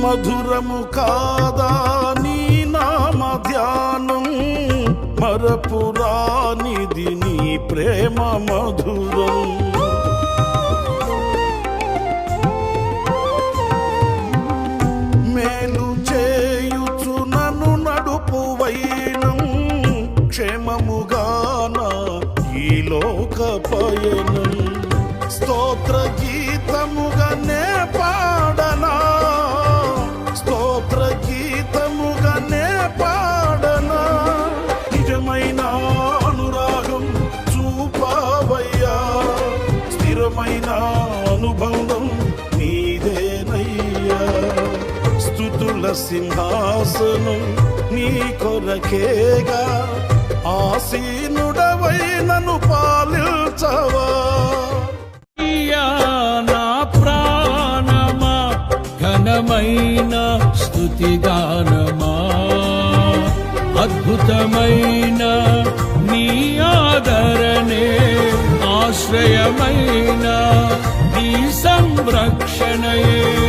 మధురము కాదా నీ నామ ధ్యానం, మరపురానిది నీ ప్రేమ మధురం. మేలు చేయుచు నన్ను నడుపు వైనం, క్షేమముగాన ఈ లోక పయనం. స్తోత్ర గీతముగానే పాడనా, స్తోత్ర గీతముగానే పాడనా. నిజమైన అనురాగం చూపావయ్యా, స్థిరమైన అనుబంధం నీదేనయ్యా. స్తుతుల సింహాసనం నీ కొరకేగా, ఆసీనుడవై నన్ను పాలించవా. నా ప్రాణమా ఘనమైన స్తుతిగానమా, అద్భుతమైన నీ ఆదరణే ఆశ్రయమైన నీ సంరక్షణయే.